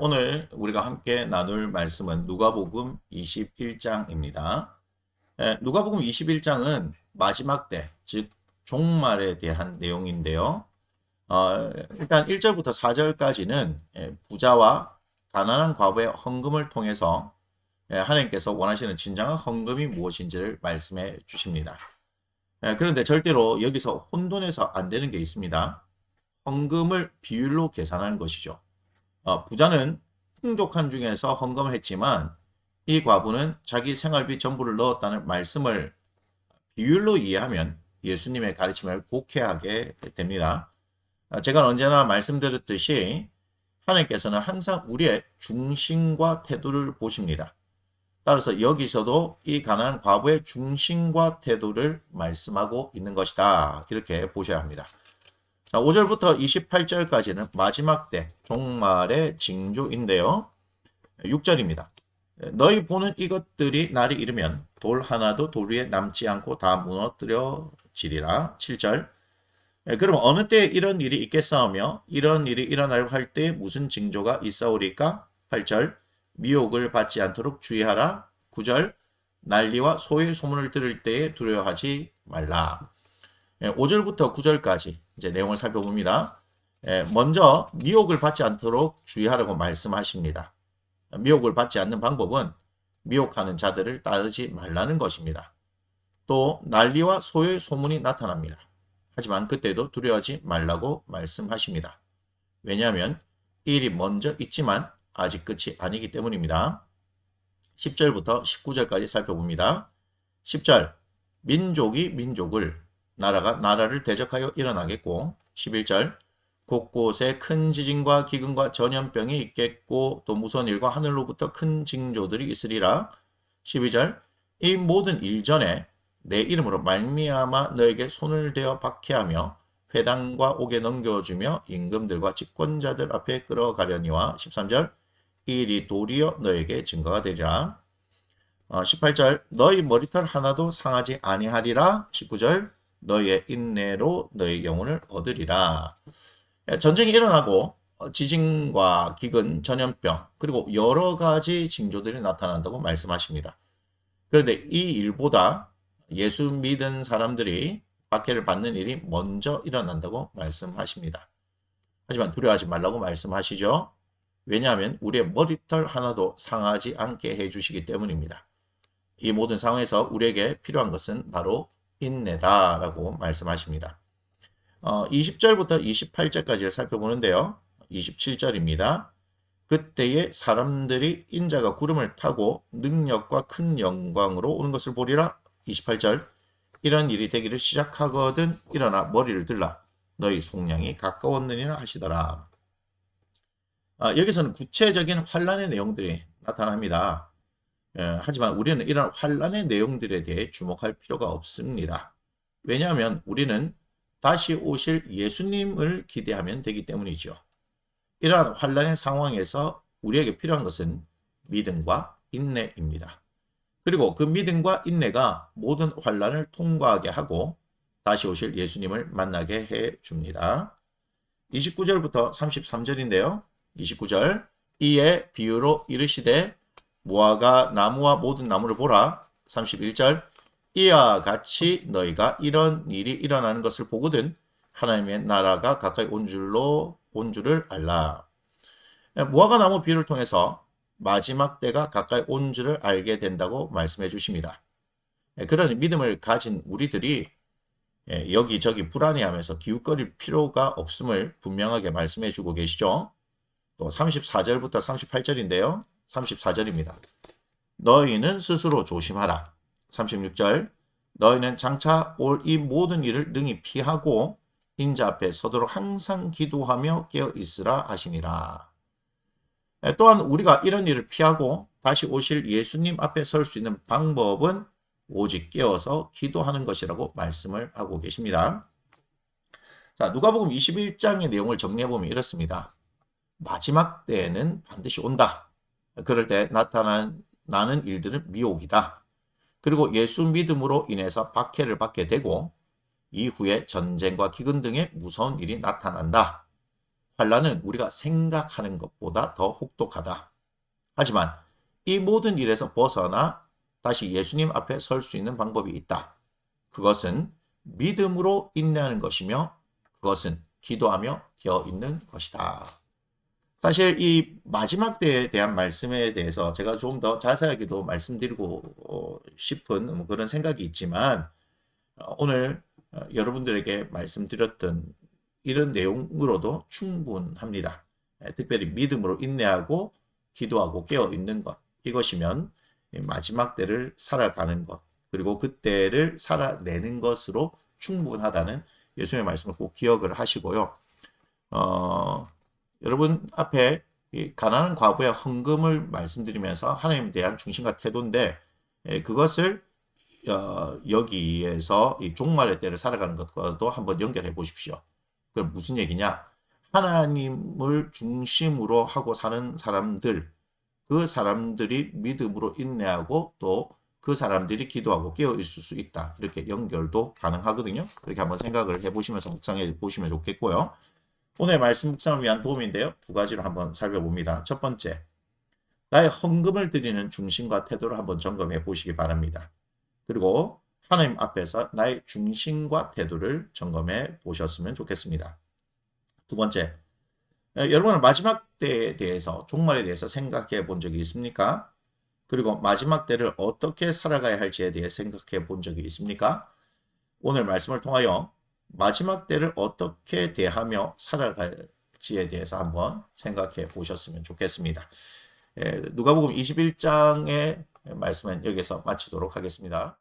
오늘 우리가 함께 나눌 말씀은 누가복음 21장입니다. 누가복음 21장은 마지막 때, 즉 종말에 대한 내용인데요. 일단 1절부터 4절까지는 부자와 가난한 과부의 헌금을 통해서 하나님께서 원하시는 진정한 헌금이 무엇인지를 말씀해 주십니다. 그런데 절대로 여기서 혼돈해서 안 되는 게 있습니다. 헌금을 비율로 계산하는 것이죠. 부자는 풍족한 중에서 헌금을 했지만 이 과부는 자기 생활비 전부를 넣었다는 말씀을 비율로 이해하면 예수님의 가르침을 곡해하게 됩니다. 제가 언제나 말씀드렸듯이 하나님께서는 항상 우리의 중심과 태도를 보십니다. 따라서 여기서도 이 가난한 과부의 중심과 태도를 말씀하고 있는 것이다. 이렇게 보셔야 합니다. 자, 5절부터 28절까지는 마지막 때 종말의 징조인데요. 6절입니다. 너희 보는 이것들이 날이 이르면 돌 하나도 돌 위에 남지 않고 다 무너뜨려지리라. 7절. 그럼 어느 때에 이런 일이 있겠사오며 이런 일이 일어나려고 할 때 무슨 징조가 있사오리까? 8절. 미혹을 받지 않도록 주의하라. 9절. 난리와 소의 소문을 들을 때에 두려워하지 말라. 5절부터 9절까지 이제 내용을 살펴봅니다. 먼저 미혹을 받지 않도록 주의하라고 말씀하십니다. 미혹을 받지 않는 방법은 미혹하는 자들을 따르지 말라는 것입니다. 또 난리와 소의 소문이 나타납니다. 하지만 그때도 두려워하지 말라고 말씀하십니다. 왜냐하면 일이 먼저 있지만 아직 끝이 아니기 때문입니다. 10절부터 19절까지 살펴봅니다. 10절. 민족이 민족을 나라가 나라를 대적하여 일어나겠고 11절 곳곳에 큰 지진과 기근과 전염병이 있겠고 또 무서운 일과 하늘로부터 큰 징조들이 있으리라. 12절 이 모든 일 전에 내 이름으로 말미암아 너에게 손을 대어 박해하며 회당과 옥에 넘겨주며 임금들과 집권자들 앞에 끌어가려니와 13절 이 일이 도리어 너에게 증거가 되리라. 18절 너희 머리털 하나도 상하지 아니하리라. 19절 너희의 인내로 너희 영혼을 얻으리라. 전쟁이 일어나고 지진과 기근, 전염병 그리고 여러 가지 징조들이 나타난다고 말씀하십니다. 그런데 이 일보다 예수 믿은 사람들이 박해를 받는 일이 먼저 일어난다고 말씀하십니다. 하지만 두려워하지 말라고 말씀하시죠. 왜냐하면 우리의 머리털 하나도 상하지 않게 해주시기 때문입니다. 이 모든 상황에서 우리에게 필요한 것은 바로 인내다라고 말씀하십니다. 20절부터 28절까지를 살펴보는데요. 27절입니다. 그때에 사람들이 인자가 구름을 타고 능력과 큰 영광으로 오는 것을 보리라. 28절 이런 일이 되기를 시작하거든 일어나 머리를 들라 너희 속량이 가까웠느니라 하시더라. 여기서는 구체적인 환란의 내용들이 나타납니다. 하지만 우리는 이런 환란의 내용들에 대해 주목할 필요가 없습니다. 왜냐하면 우리는 다시 오실 예수님을 기대하면 되기 때문이죠. 이러한 환란의 상황에서 우리에게 필요한 것은 믿음과 인내입니다. 그리고 그 믿음과 인내가 모든 환란을 통과하게 하고 다시 오실 예수님을 만나게 해 줍니다. 29절부터 33절인데요. 29절 이에 비유로 이르시되 무화과 나무와 모든 나무를 보라. 31절 이와 같이 너희가 이런 일이 일어나는 것을 보거든 하나님의 나라가 가까이 온 줄을 알라. 무화과 나무 비유를 통해서 마지막 때가 가까이 온 줄을 알게 된다고 말씀해 주십니다. 그런 믿음을 가진 우리들이 여기저기 불안해하면서 기웃거릴 필요가 없음을 분명하게 말씀해 주고 계시죠. 또 34절부터 38절인데요. 34절입니다. 너희는 스스로 조심하라. 36절 너희는 장차 올 이 모든 일을 능히 피하고 인자 앞에 서도록 항상 기도하며 깨어 있으라 하시니라. 또한 우리가 이런 일을 피하고 다시 오실 예수님 앞에 설 수 있는 방법은 오직 깨어서 기도하는 것이라고 말씀을 하고 계십니다. 자, 누가복음 21장의 내용을 정리해보면 이렇습니다. 마지막 때에는 반드시 온다. 그럴 때 나타나는 일들은 미혹이다. 그리고 예수 믿음으로 인해서 박해를 받게 되고 이후에 전쟁과 기근 등의 무서운 일이 나타난다. 환난은 우리가 생각하는 것보다 더 혹독하다. 하지만 이 모든 일에서 벗어나 다시 예수님 앞에 설 수 있는 방법이 있다. 그것은 믿음으로 인내하는 것이며 그것은 기도하며 되어 있는 것이다. 사실 이 마지막 때에 대한 말씀에 대해서 제가 좀 더 자세하게도 말씀드리고 싶은 그런 생각이 있지만 오늘 여러분들에게 말씀드렸던 이런 내용으로도 충분합니다. 특별히 믿음으로 인내하고 기도하고 깨어 있는 것, 이것이면 마지막 때를 살아가는 것, 그리고 그때를 살아내는 것으로 충분하다는 예수님의 말씀을 꼭 기억을 하시고요. 여러분 앞에 이 가난한 과부의 헌금을 말씀드리면서 하나님에 대한 중심과 태도인데 그것을 여기에서 이 종말의 때를 살아가는 것과도 한번 연결해 보십시오. 그럼 무슨 얘기냐? 하나님을 중심으로 하고 사는 사람들, 그 사람들이 믿음으로 인내하고 또 그 사람들이 기도하고 깨어 있을 수 있다. 이렇게 연결도 가능하거든요. 그렇게 한번 생각을 해보시면서 묵상해 보시면 좋겠고요. 오늘 말씀 묵상을 위한 도움인데요. 두 가지로 한번 살펴봅니다. 첫 번째, 나의 헌금을 드리는 중심과 태도를 한번 점검해 보시기 바랍니다. 그리고 하나님 앞에서 나의 중심과 태도를 점검해 보셨으면 좋겠습니다. 두 번째, 여러분은 마지막 때에 대해서, 종말에 대해서 생각해 본 적이 있습니까? 그리고 마지막 때를 어떻게 살아가야 할지에 대해 생각해 본 적이 있습니까? 오늘 말씀을 통하여 마지막 때를 어떻게 대하며 살아갈지에 대해서 한번 생각해 보셨으면 좋겠습니다. 누가복음 21장의 말씀은 여기서 마치도록 하겠습니다.